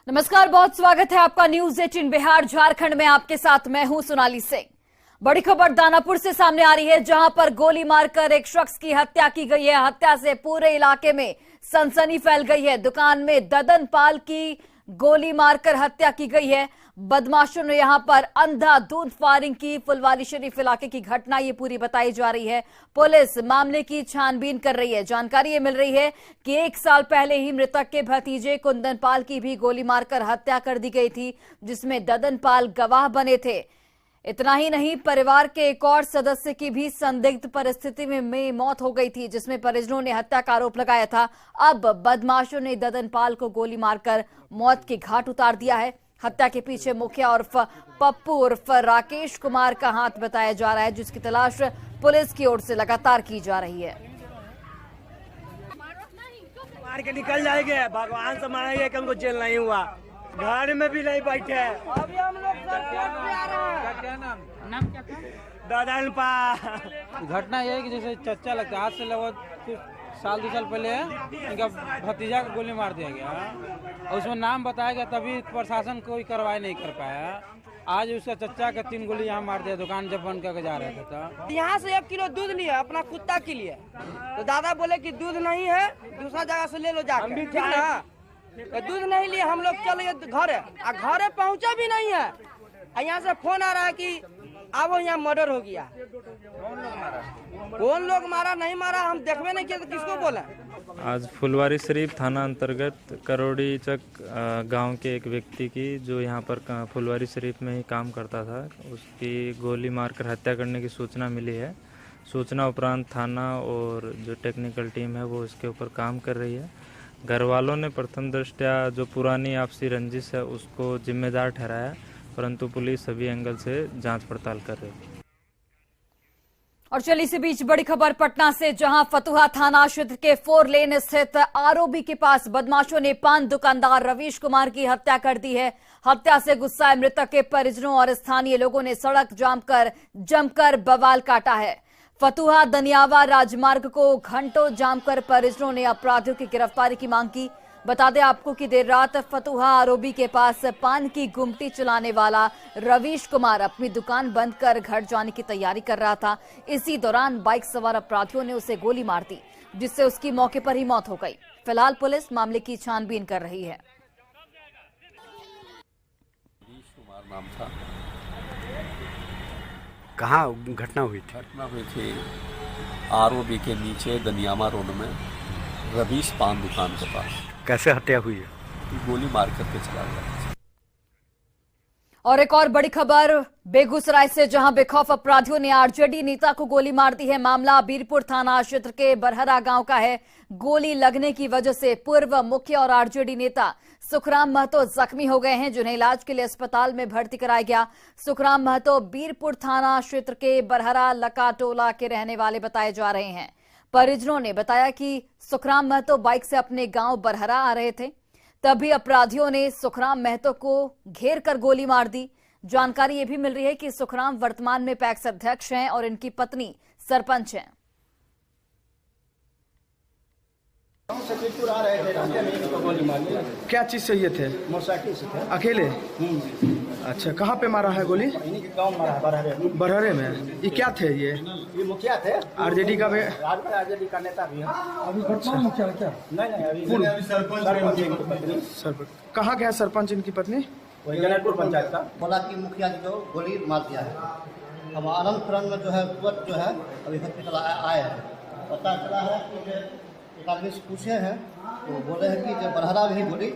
नमस्कार, बहुत स्वागत है आपका न्यूज 18 बिहार झारखंड में। आपके साथ मैं हूं सोनाली सिंह। बड़ी खबर दानापुर से सामने आ रही है, जहां पर गोली मारकर एक शख्स की हत्या की गई है। हत्या से पूरे इलाके में सनसनी फैल गई है। दुकान में ददन पाल की गोली मारकर हत्या की गई है। बदमाशों ने यहां पर अंधाधुंध फायरिंग की। फुलवारी शरीफ इलाके की घटना ये पूरी बताई जा रही है। पुलिस मामले की छानबीन कर रही है। जानकारी ये मिल रही है कि 1 साल पहले ही मृतक के भतीजे कुंदन पाल की भी गोली मारकर हत्या कर दी गई थी, जिसमें ददन पाल गवाह बने थे। इतना ही नहीं, परिवार के एक और सदस्य की भी संदिग्ध परिस्थिति में मौत हो गई थी, जिसमें परिजनों ने हत्या का आरोप लगाया था। अब बदमाशों ने ददन पाल को गोली मारकर मौत के घाट उतार दिया है। हत्या के पीछे मुखिया उर्फ पप्पू उर्फ राकेश कुमार का हाथ बताया जा रहा है, जिसकी तलाश पुलिस की ओर से लगातार की जा रही है। मार के निकल जाएंगे, भगवान से मानेंगे कि हमको जेल नहीं हुआ, घर में भी नहीं बैठे। अभी हम लोग क्या नाम क्या था? ददन पाल। घटना यह है कि जैसे चच्चा लगता है, आज से लगभग कुछ साल 2 साल पहले इनका भतीजा को गोली मार दिया गया और उसमें नाम बताया गया, तभी प्रशासन कोई कार्रवाई नहीं कर पाया। आज उसका चच्चा का 3 गोली यहाँ मार दिया, दुकान जब बंद करके जा रहे थे। तो यहाँ से 1 किलो दूध लिया अपना कुत्ता के लिए, तो दादा बोले कि दूध नहीं है, दूसरा जगह से ले लो जाकर, ठीक ना। तो दूध नहीं लिए, हम लोग चले घरे, घरे पहुँचा भी नहीं है। यहाँ से फोन आ रहा है कि अब यहाँ मर्डर हो गया। कौन लोग मारा नहीं मारा हम देखबे नहीं किया, तो किसको बोला। आज फुलवारी शरीफ थाना अंतर्गत करोड़ी चक गांव के एक व्यक्ति की, जो यहां पर फुलवारी शरीफ में ही काम करता था, उसकी गोली मारकर हत्या करने की सूचना मिली है। सूचना उपरांत थाना और जो टेक्निकल टीम है वो इसके ऊपर काम कर रही है। घर वालों ने प्रथम दृष्टया जो पुरानी आपसी रंजिश है उसको जिम्मेदार ठहराया, परंतु पुलिस सभी एंगल से जांच पड़ताल कर रही है। और चलिए इसी बीच बड़ी खबर पटना से, जहां फतुहा थाना क्षेत्र के 4 लेन स्थित आरओबी के पास बदमाशों ने पान दुकानदार रवीश कुमार की हत्या कर दी है। हत्या से गुस्साए मृतक के परिजनों और स्थानीय लोगों ने सड़क जाम कर जमकर बवाल काटा है। फतुहा दनियावा राजमार्ग को घंटों जाम कर परिजनों ने अपराधियों की गिरफ्तारी की मांग की। बता दें आपको कि देर रात फतुहा आरओबी के पास पान की गुमटी चलाने वाला रवीश कुमार अपनी दुकान बंद कर घर जाने की तैयारी कर रहा था। इसी दौरान बाइक सवार अपराधियों ने उसे गोली मार दी, जिससे उसकी मौके पर ही मौत हो गई। फिलहाल पुलिस मामले की छानबीन कर रही है। रवीश कुमार नाम था। कहाँ घटना हुई थी? घटना हुई थी आरओबी के नीचे दनियामा रोड में रवीश पान दुकान के पास। कैसे हत्या हुई है? गोली मार करके चला गया। और एक और बड़ी खबर बेगूसराय से, जहां बेखौफ अपराधियों ने आरजेडी नेता को गोली मार दी है। मामला बीरपुर थाना क्षेत्र के बरहरा गांव का है। गोली लगने की वजह से पूर्व मुखिया और आरजेडी नेता सुखराम महतो जख्मी हो गए हैं, जिन्हें इलाज के लिए अस्पताल में भर्ती कराया गया। सुखराम महतो बीरपुर थाना क्षेत्र के बरहरा लकाटोला के रहने वाले बताए जा रहे हैं। परिजनों ने बताया कि सुखराम महतो बाइक से अपने गांव बरहरा आ रहे थे, तभी अपराधियों ने सुखराम महतो को घेर कर गोली मार दी। जानकारी ये भी मिल रही है कि सुखराम वर्तमान में पैक्स अध्यक्ष हैं और इनकी पत्नी सरपंच हैं। आ रहे थे, रास्ते में इनको गोली मार दिया। क्या चीज से ये थे? मोटरसाइकिल से थे। अकेले? अच्छा, कहाँ पे मारा है गोली? इन्हीं के गाँव मारा, बरहरे में। बरहरे में। ये क्या थे? ये मुखिया थे, आरजेडी का आरजेडी का नेता भी है। अभी वर्तमान मुखिया क्या? नहीं, अभी सरपंच इनकी पत्नी। सरपंच कहाँ के है? सरपंच इनकी पत्नी वही जनकपुर पंचायत का। बोला कि मुखिया जी को गोली मार दिया है। अब आनंद खुरन में जो है तुरंत जो है अभी हॉस्पिटल आए हैं। पता चला है कि एक आदमी से पूछे हैं तो बोले हैं कि जब बरहरा में ही गोली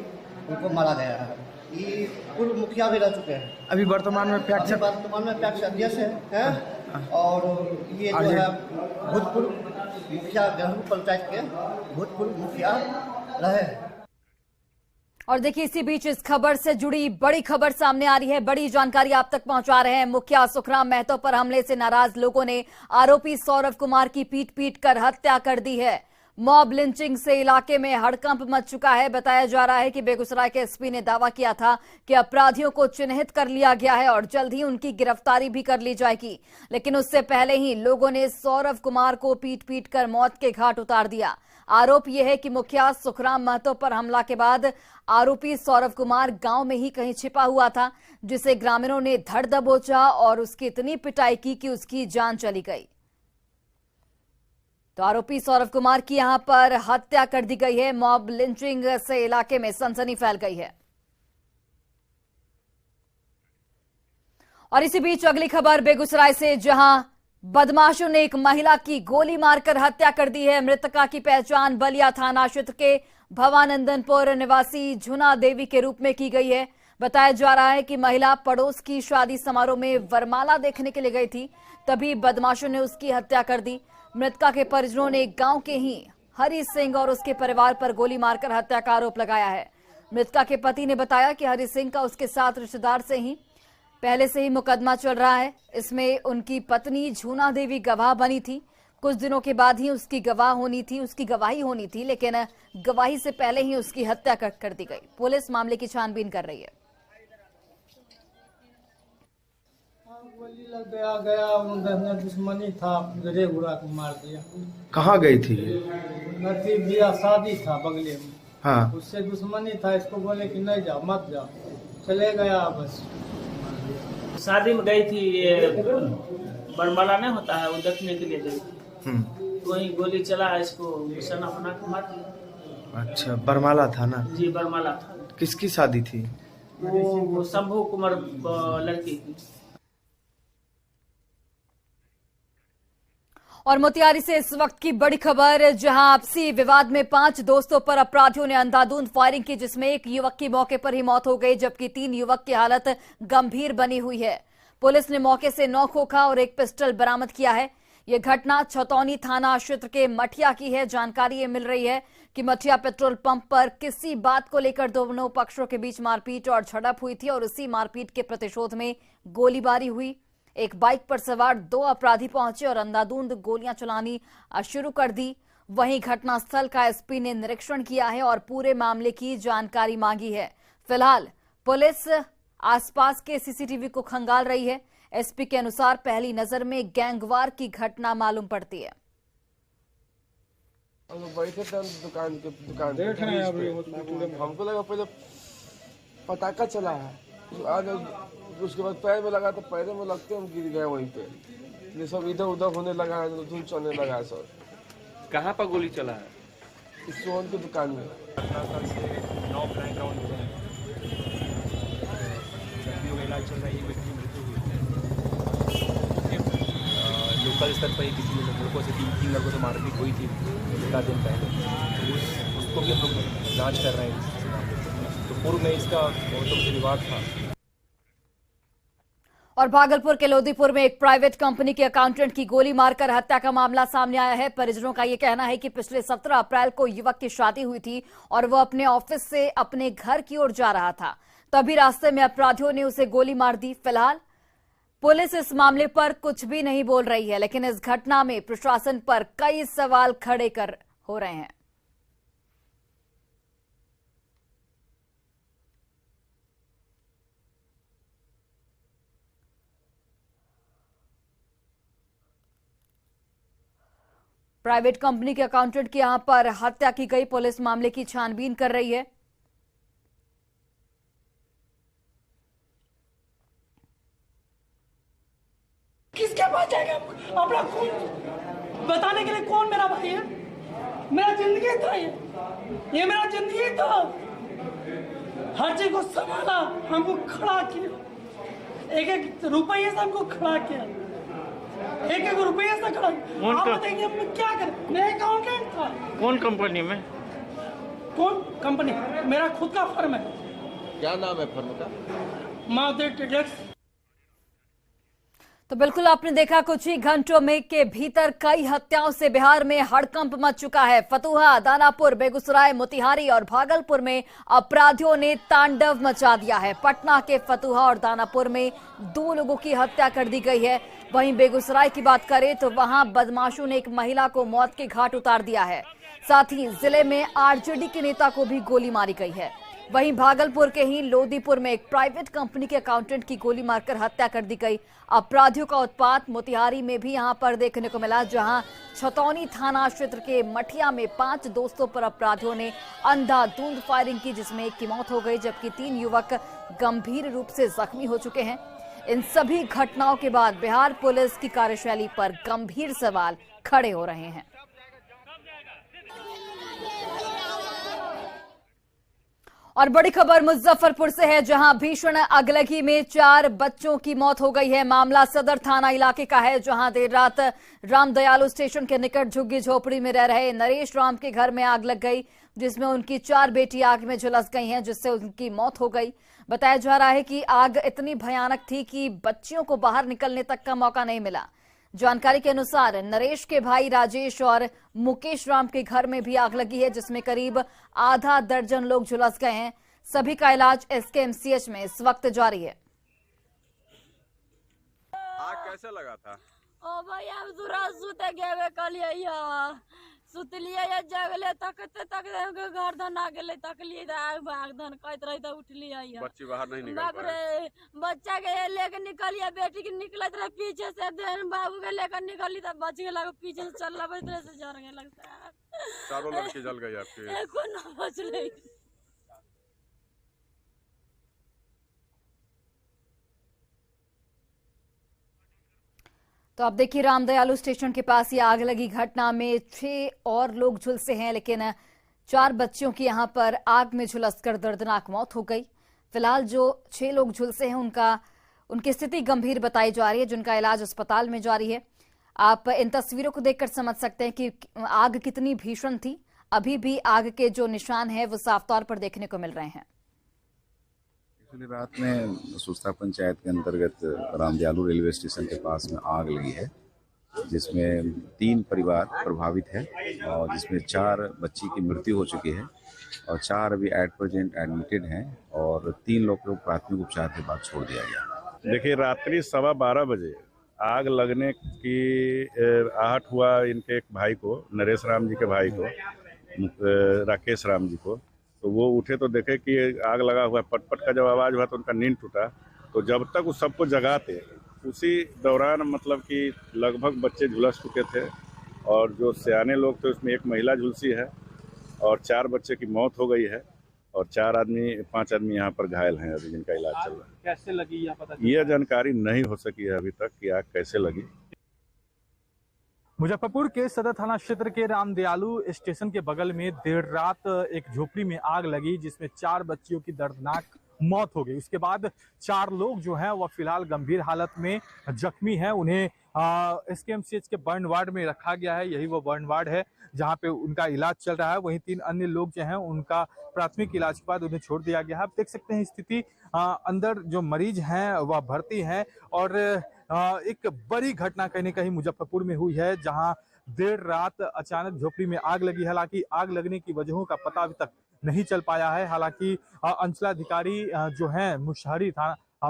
उनको मारा गया है। ये पूर्व मुखिया भी रह चुके हैं। अभी वर्तमान में पैक्स अध्यक्ष हैं और ये जो है भूतपूर्व मुखिया जनकपुर पंचायत के भूतपूर्व मुखिया रहे। और देखिए इसी बीच इस खबर से जुड़ी बड़ी खबर सामने आ रही है। बड़ी जानकारी आप तक पहुंचा रहे हैं। मुखिया सुखराम महतो पर हमले से नाराज लोगों ने आरोपी सौरव कुमार की पीट कर हत्या कर दी है। मॉब लिंचिंग से इलाके में हड़कंप मच चुका है। बताया जा रहा है कि बेगूसराय के एसपी ने दावा किया था कि अपराधियों को चिन्हित कर लिया गया है और जल्द ही उनकी गिरफ्तारी भी कर ली जाएगी, लेकिन उससे पहले ही लोगों ने सौरव कुमार को पीट कर मौत के घाट उतार दिया। आरोप यह है कि मुखिया सुखराम महतो पर हमला के बाद आरोपी सौरव कुमार गांव में ही कहीं छिपा हुआ था, जिसे ग्रामीणों ने धड़ दबोचा और उसकी इतनी पिटाई की कि उसकी जान चली गई। तो आरोपी सौरव कुमार की यहां पर हत्या कर दी गई है। मॉब लिंचिंग से इलाके में सनसनी फैल गई है। और इसी बीच अगली खबर बेगूसराय से, जहां बदमाशों ने एक महिला की गोली मारकर हत्या कर दी है। मृतका की पहचान बलिया थाना क्षेत्र के भवानंदनपुर निवासी झुना देवी के रूप में की गई है। बताया जा रहा है कि महिला पड़ोस की शादी समारोह में वरमाला देखने के लिए गई थी, तभी बदमाशों ने उसकी हत्या कर दी। मृतका के परिजनों ने गांव के ही हरि सिंह और उसके परिवार पर गोली मारकर हत्या का आरोप लगाया है। मृतका के पति ने बताया कि हरि सिंह का उसके साथ रिश्तेदार से ही पहले से ही मुकदमा चल रहा है। इसमें उनकी पत्नी झूना देवी गवाह बनी थी। कुछ दिनों के बाद ही उसकी गवाही होनी थी, लेकिन गवाही से पहले ही उसकी हत्या कर दी गई। पुलिस मामले की छानबीन कर रही है। गोली लग गया उधर दुश्मनी था, रे उड़ा के मार दिया। कहाँ गई थी? नथी बिया शादी था बगले में। हाँ, उससे दुश्मनी था, इसको बोले कि नहीं जाओ मत जाओ, चले गया बस। शादी में गई थी, ये बरमाला नहीं होता है, वो देखने के लिए गई थी। तो वहीं गोली चला, इसको सना फना के मार दिया। अच्छा, बरमाला था ना? जी बरमाला था। किसकी शादी थी? वो शंभू कुमार लड़की की। और मोतिहारी से इस वक्त की बड़ी खबर, जहां आपसी विवाद में 5 दोस्तों पर अपराधियों ने अंधाधुंध फायरिंग की, जिसमें एक युवक की मौके पर ही मौत हो गई, जबकि 3 युवक की हालत गंभीर बनी हुई है। पुलिस ने मौके से 9 खोखा और 1 पिस्टल बरामद किया है। यह घटना छतौनी थाना क्षेत्र के मठिया की है। जानकारी ये मिल रही है कि मठिया पेट्रोल पंप पर किसी बात को लेकर दोनों पक्षों के बीच मारपीट और झड़प हुई थी और उसी मारपीट के प्रतिशोध में गोलीबारी हुई। एक बाइक पर सवार 2 अपराधी पहुंचे और अंधाधुंध गोलियां चलानी शुरू कर दी। वहीं घटनास्थल का एसपी ने निरीक्षण किया है और पूरे मामले की जानकारी मांगी है। फिलहाल पुलिस आसपास के सीसीटीवी को खंगाल रही है। एसपी के अनुसार पहली नजर में गैंगवार की घटना मालूम पड़ती है। बैठे थे दुकान देख रहे हैं, हमको लगा पहले पटाखा चला है, उसके बाद पैर में लगा तो पैर में लगते हम गिर गए वहीं पे। ये सब इधर उधर होने लगा है, तो धूल चलने लगा है सब। कहाँ पर गोली चला है? इस सोहन की दुकान में। लोकल स्तर पर ही किसी लड़कों से 3 लड़कों से मारपीट हुई थी 1 दिन पहले, उसको भी हम लोग जाँच कर रहे हैं। तो पूर्व में इसका बहुत से विवाद था। और भागलपुर के लोदीपुर में एक प्राइवेट कंपनी के अकाउंटेंट की गोली मारकर हत्या का मामला सामने आया है। परिजनों का यह कहना है कि पिछले 17 अप्रैल को युवक की शादी हुई थी और वह अपने ऑफिस से अपने घर की ओर जा रहा था, तभी रास्ते में अपराधियों ने उसे गोली मार दी। फिलहाल पुलिस इस मामले पर कुछ भी नहीं बोल रही है, लेकिन इस घटना में प्रशासन पर कई सवाल खड़े हो रहे हैं। प्राइवेट कंपनी के अकाउंटेंट की यहां पर हत्या की गई। पुलिस मामले की छानबीन कर रही है। किसके पास जाएगा अपना खून बताने के लिए? कौन मेरा भाई है? मेरा जिंदगी था, ये मेरा जिंदगी था। हर चीज को संभाला, हमको खड़ा किया, एक रुपये से हमको खड़ा किया, एक रुपये से खड़ा। आप बताइए हम क्या करें? मैं अकाउंटेंट था। कौन कंपनी में? कौन कंपनी? मेरा खुद का फर्म है। क्या नाम है फर्म का? महादेव ट्रेडर्स। तो बिल्कुल आपने देखा कुछ ही घंटों में के भीतर कई हत्याओं से बिहार में हड़कंप मच चुका है। फतुहा, दानापुर, बेगूसराय, मोतिहारी और भागलपुर में अपराधियों ने तांडव मचा दिया है। पटना के फतुहा और दानापुर में 2 लोगों की हत्या कर दी गई है। वहीं बेगूसराय की बात करें तो वहां बदमाशों ने एक महिला को मौत के घाट उतार दिया है। साथ ही जिले में आरजेडी के नेता को भी गोली मारी गई है। वहीं भागलपुर के ही लोदीपुर में एक प्राइवेट कंपनी के अकाउंटेंट की गोली मारकर हत्या कर दी गई। अपराधियों का उत्पात मोतिहारी में भी यहां पर देखने को मिला, जहां छतौनी थाना क्षेत्र के मठिया में 5 दोस्तों पर अपराधियों ने अंधाधुंध फायरिंग की, जिसमें एक की मौत हो गई जबकि 3 युवक गंभीर रूप से जख्मी हो चुके हैं। इन सभी घटनाओं के बाद बिहार पुलिस की कार्यशैली पर गंभीर सवाल खड़े हो रहे हैं। और बड़ी खबर मुजफ्फरपुर से है, जहां भीषण अगलगी में 4 बच्चों की मौत हो गई है। मामला सदर थाना इलाके का है, जहां देर रात रामदयालु स्टेशन के निकट झुग्गी झोपड़ी में रह रहे नरेश राम के घर में आग लग गई, जिसमें उनकी 4 बेटी आग में झुलस गई हैं, जिससे उनकी मौत हो गई। बताया जा रहा है कि आग इतनी भयानक थी कि बच्चियों को बाहर निकलने तक का मौका नहीं मिला। जानकारी के अनुसार नरेश के भाई राजेश और मुकेश राम के घर में भी आग लगी है, जिसमें करीब आधा दर्जन लोग झुलस गए हैं। सभी का इलाज SKMCH में इस वक्त जारी है। आग कैसे लगा था? ओ भाई हम सुते गए कलिया सुतलिए या जगले तकते घर धन आ गेले तकलिए आग धन कहत रही तो उठलिए। बच्ची बाहर नहीं निकल बाप रे, बच्चा के लेकर निकलिए, बेटी के निकलत रहे पीछे से, बाबू के लेकर निकली तब बच गया, पीछे से चल रहा से जर गए लगता है। चारों लड़की जल गई आपकी? एको ना बचले। तो आप देखिए, रामदयालु स्टेशन के पास ये आग लगी घटना में 6 और लोग झुलसे हैं, लेकिन 4 बच्चियों की यहां पर आग में झुलसकर दर्दनाक मौत हो गई। फिलहाल जो 6 लोग झुलसे हैं उनकी स्थिति गंभीर बताई जा रही है, जिनका इलाज अस्पताल में जारी है। आप इन तस्वीरों को देखकर समझ सकते हैं कि आग कितनी भीषण थी। अभी भी आग के जो निशान है वो साफ तौर पर देखने को मिल रहे हैं। रात में सुस्ता पंचायत के अंतर्गत रामदयालु रेलवे स्टेशन के पास में आग लगी है, जिसमें 3 परिवार प्रभावित है और जिसमें 4 बच्ची की मृत्यु हो चुकी है और 4 अभी एट प्रेजेंट एडमिटेड हैं और 3 लोग को प्राथमिक उपचार के बाद छोड़ दिया गया। देखिए, रात्रि 12:15 बजे आग लगने की आहट हुआ इनके एक भाई को, नरेश राम जी के भाई को, राकेश राम जी को। तो वो उठे तो देखे कि आग लगा हुआ है। पटपट का जब आवाज़ हुआ तो उनका नींद टूटा। तो जब तक उस सबको जगाते, उसी दौरान मतलब कि लगभग बच्चे झुलस चुके थे और जो सियाने लोग थे उसमें एक महिला झुलसी है और 4 बच्चे की मौत हो गई है और 5 आदमी यहाँ पर घायल हैं अभी, जिनका इलाज चल रहा है। कैसे लगी यह जानकारी नहीं हो सकी है अभी तक कि आग कैसे लगी। मुजफ्फरपुर के सदर थाना क्षेत्र के रामदयालु स्टेशन के बगल में देर रात एक झोपड़ी में आग लगी, जिसमें 4 बच्चियों की दर्दनाक मौत हो गई। उसके बाद 4 लोग जो हैं वह फिलहाल गंभीर हालत में जख्मी हैं। उन्हें SKMCH के बर्न वार्ड में रखा गया है। यही वो बर्न वार्ड है जहां पे उनका इलाज चल रहा है। वहीं 3 अन्य लोग जो हैं उनका प्राथमिक इलाज के बाद उन्हें छोड़ दिया गया है। आप देख सकते हैं स्थिति, अंदर जो मरीज हैं वह भर्ती हैं और एक बड़ी घटना कहीं न कहीं मुजफ्फरपुर में हुई है, जहां देर रात अचानक झोपड़ी में आग लगी। हालांकि आग लगने की वजहों का पता अभी तक नहीं चल पाया है। हालांकि अंचलाधिकारी जो हैं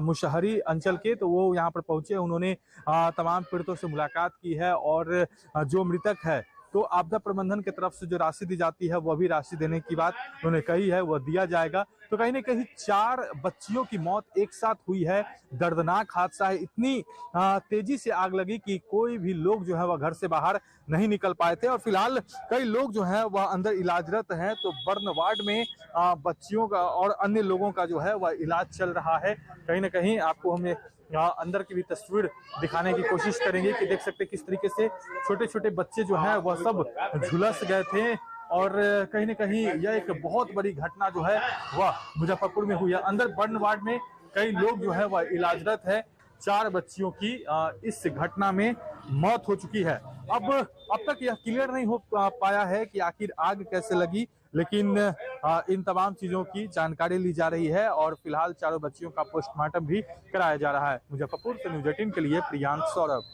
मुशहरी अंचल के, तो वो यहाँ पर पहुंचे। उन्होंने तमाम पीड़ितों से मुलाकात की है और जो मृतक है तो आपदा प्रबंधन की तरफ से जो राशि दी जाती है वह भी राशि देने की बात उन्होंने कही है, वह दिया जाएगा। तो कहीं न कहीं 4 बच्चियों की मौत एक साथ हुई है। दर्दनाक हादसा है। इतनी तेजी से आग लगी कि कोई भी लोग जो है वह घर से बाहर नहीं निकल पाए थे और फिलहाल कई लोग जो है वह अंदर इलाजरत हैं। तो बर्न वार्ड में बच्चियों का और अन्य लोगों का जो है वह इलाज चल रहा है। कहीं न कहीं आपको हमें अंदर की भी तस्वीर दिखाने की कोशिश करेंगे कि देख सकते किस तरीके से छोटे छोटे बच्चे जो हैं वह सब झुलस गए थे और कहीं न कहीं यह एक बहुत बड़ी घटना जो है वह मुजफ्फरपुर में हुई है। अंदर बर्न वार्ड में कई लोग जो है वह इलाजरत है। 4 बच्चियों की इस घटना में मौत हो चुकी है। अब तक यह क्लियर नहीं हो पाया है कि आखिर आग कैसे लगी, लेकिन इन तमाम चीजों की जानकारी ली जा रही है और फिलहाल चारों बच्चियों का पोस्टमार्टम भी कराया जा रहा है। मुजफ्फरपुर से न्यूज़ 18 के लिए प्रियांक सौरभ।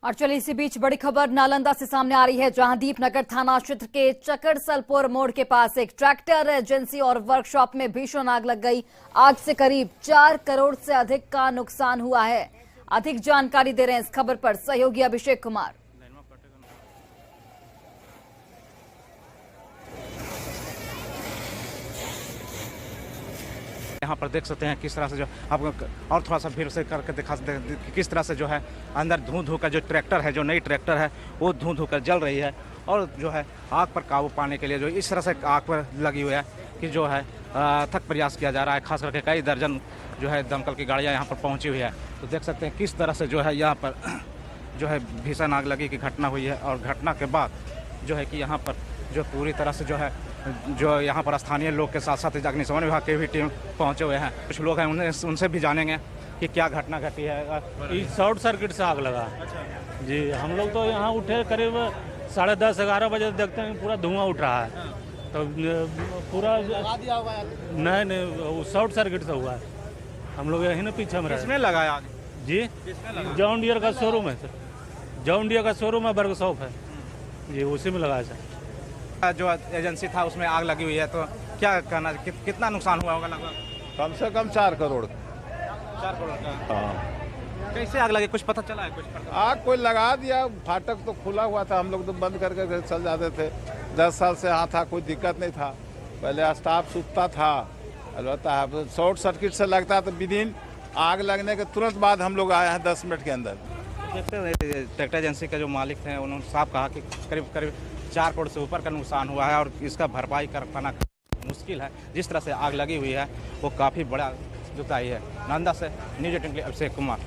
और चलिए इसी बीच बड़ी खबर नालंदा से सामने आ रही है, जहां दीपनगर थाना क्षेत्र के चकरसलपुर मोड़ के पास एक ट्रैक्टर एजेंसी और वर्कशॉप में भीषण आग लग गई। आग से करीब 4 करोड़ से अधिक का नुकसान हुआ है। अधिक जानकारी दे रहे हैं इस खबर पर सहयोगी अभिषेक कुमार। यहाँ पर देख सकते हैं किस तरह से जो आपको और थोड़ा सा भीड़ से करके दिखा सकते हैं किस तरह से जो है अंदर धुआं का जो ट्रैक्टर है, जो नई ट्रैक्टर है वो धुआं कर जल रही है और जो है आग पर काबू पाने के लिए जो इस तरह से आग पर लगी हुई है कि जो है अथक प्रयास किया जा रहा है। खास करके कई दर्जन जो है दमकल की गाड़ियाँ यहाँ पर पहुँची हुई है। तो देख सकते हैं किस तरह से जो है यहाँ पर जो है भीषण आग लगी की घटना हुई है और घटना के बाद जो है कि यहाँ पर जो पूरी तरह से जो यहाँ पर स्थानीय लोग के साथ साथ अग्निशमन विभाग की भी टीम पहुँचे हुए हैं। कुछ लोग हैं उनसे भी जानेंगे कि क्या घटना घटी है। शॉर्ट सर्किट से आग लगा जी। हम लोग तो यहाँ उठे करीब 10:30-11 बजे देखते हैं पूरा धुआं उठ रहा है। तो पूरा नहीं शॉर्ट सर्किट से हुआ है। हम लोग यही ना पीछे में रहे। किसमें लगा आग जी? जॉन डियर का शोरूम है सर, जॉन डियर का शोरूम है, वर्कशॉप है जी, उसी में लगा है सर। जो एजेंसी था उसमें आग लगी हुई है, तो क्या कहना कितना नुकसान हुआ होगा? लगभग कम से कम 4 करोड़। 4 करोड़ का। हाँ। कैसे आग लगी कुछ पता चला है? कुछ आग कोई लगा दिया, फाटक तो खुला हुआ था, हम लोग तो बंद करके घर चल जाते थे। 10 साल से यहाँ था, कोई दिक्कत नहीं था। पहले स्टाफ सूखता था, अलबत्ता शॉर्ट सर्किट से लगता तो विदिन आग लगने के तुरंत बाद हम लोग आए हैं 10 मिनट के अंदर। ट्रैक्टर एजेंसी के जो मालिक थे उन्होंने साफ कहा कि करीब 4 करोड़ से ऊपर का नुकसान हुआ है और इसका भरपाई कर पाना मुश्किल है। जिस तरह से आग लगी हुई है वो काफ़ी बड़ा जुताई है। नालंदा से न्यूज़ 18 के लिए अभिषेक कुमार।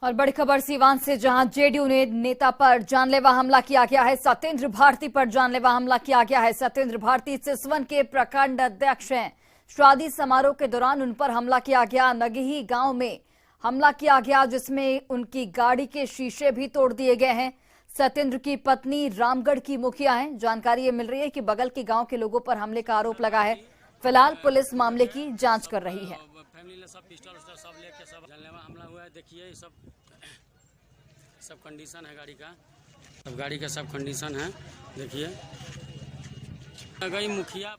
और बड़ी खबर सीवान से, जहां जेडीयू नेता पर जानलेवा हमला किया गया है। सत्येंद्र भारती पर जानलेवा हमला किया गया है। सत्येंद्र भारती सिसवन के प्रखंड अध्यक्ष हैं। शादी समारोह के दौरान उन पर हमला किया गया। नगही गांव में हमला किया गया, जिसमें उनकी गाड़ी के शीशे भी तोड़ दिए गए हैं। सत्येंद्र की पत्नी रामगढ़ की मुखिया हैं। जानकारी ये मिल रही है कि बगल के गांव के लोगों पर हमले का आरोप लगा है। फिलहाल पुलिस मामले की जांच कर रही है। फैमिली सब पिस्टल सब लेके सब जानलेवा हमला हुआ है। देखिए सब कंडीशन है गाड़ी का, सब गाड़ी का सब कंडीशन है। देखिए गई मुखिया।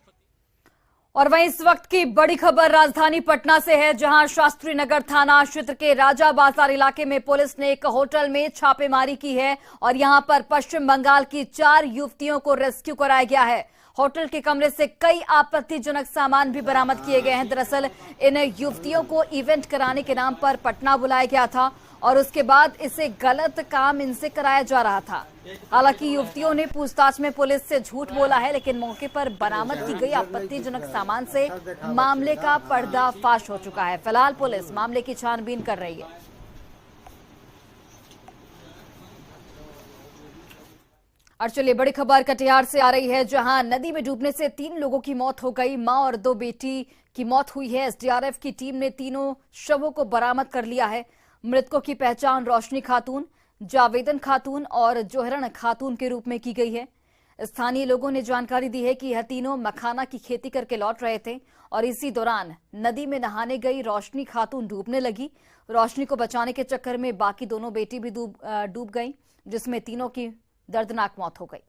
और वहीं इस वक्त की बड़ी खबर राजधानी पटना से है, जहां शास्त्री नगर थाना क्षेत्र के राजा बाजार इलाके में पुलिस ने एक होटल में छापेमारी की है और यहां पर पश्चिम बंगाल की 4 युवतियों को रेस्क्यू कराया गया है। होटल के कमरे से कई आपत्तिजनक सामान भी बरामद किए गए हैं। दरअसल इन युवतियों को इवेंट कराने के नाम पर पटना बुलाया गया था और उसके बाद इसे गलत काम इनसे कराया जा रहा था। हालांकि युवतियों ने पूछताछ में पुलिस से झूठ बोला है, लेकिन मौके पर बरामद की गई आपत्तिजनक सामान से मामले का पर्दाफाश हो चुका है। फिलहाल पुलिस मामले की छानबीन कर रही है। और चलिए बड़ी खबर कटिहार से आ रही है, जहां नदी में डूबने से 3 लोगों की मौत हो गई। मां और 2 बेटी की मौत हुई है। एसडीआरएफ की टीम ने तीनों शवों को बरामद कर लिया है। मृतकों की पहचान रोशनी खातून, जावेदन खातून और जोहरण खातून के रूप में की गई है। स्थानीय लोगों ने जानकारी दी है कि यह तीनों मखाना की खेती करके लौट रहे थे और इसी दौरान नदी में नहाने गई रोशनी खातून डूबने लगी। रोशनी को बचाने के चक्कर में बाकी दोनों बेटी भी डूब गईं, जिसमें तीनों की दर्दनाक मौत हो गई।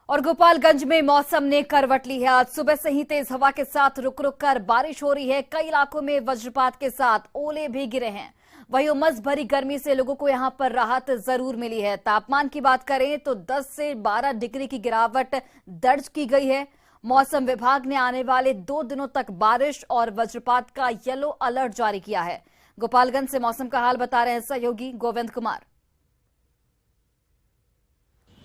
और गोपालगंज में मौसम ने करवट ली है। आज सुबह से ही तेज हवा के साथ रुक रुक कर बारिश हो रही है। कई इलाकों में वज्रपात के साथ ओले भी गिरे हैं। वहीं उमस भरी गर्मी से लोगों को यहां पर राहत जरूर मिली है। तापमान की बात करें तो 10 से 12 डिग्री की गिरावट दर्ज की गई है। मौसम विभाग ने आने वाले 2 दिनों तक बारिश और वज्रपात का येलो अलर्ट जारी किया है। गोपालगंज से मौसम का हाल बता रहे हैं सहयोगी गोविंद कुमार।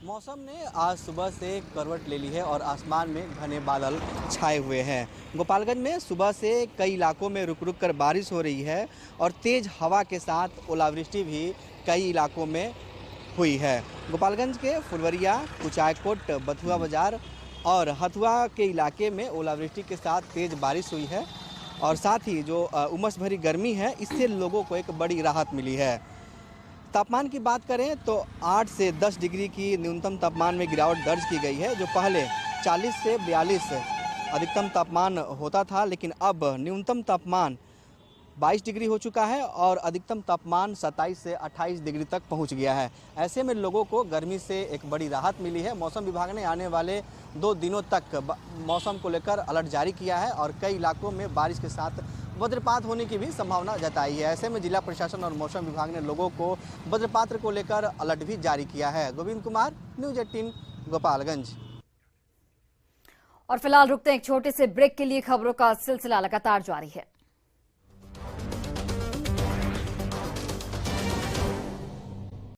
मौसम ने आज सुबह से करवट ले ली है और आसमान में घने बादल छाए हुए हैं। गोपालगंज में सुबह से कई इलाकों में रुक रुक कर बारिश हो रही है और तेज हवा के साथ ओलावृष्टि भी कई इलाकों में हुई है। गोपालगंज के फुलवरिया, कुचायकोट, बथुआ बाजार और हथुआ के इलाके में ओलावृष्टि के साथ तेज बारिश हुई है और साथ ही जो उमस भरी गर्मी है इससे लोगों को एक बड़ी राहत मिली है। तापमान की बात करें तो 8 से 10 डिग्री की न्यूनतम तापमान में गिरावट दर्ज की गई है। जो पहले 40 से 42 अधिकतम तापमान होता था, लेकिन अब न्यूनतम तापमान 22 डिग्री हो चुका है और अधिकतम तापमान 27 से 28 डिग्री तक पहुंच गया है। ऐसे में लोगों को गर्मी से एक बड़ी राहत मिली है। मौसम विभाग ने आने वाले 2 दिनों तक मौसम को लेकर अलर्ट जारी किया है और कई इलाकों में बारिश के साथ वज्रपात होने की भी संभावना जताई है। ऐसे में जिला प्रशासन और मौसम विभाग ने लोगों को वज्रपात को लेकर अलर्ट भी जारी किया है। गोविंद कुमार, न्यूज़ 18, गोपालगंज। और फिलहाल रुकते हैं एक छोटे से ब्रेक के लिए। खबरों का सिलसिला लगातार जारी है।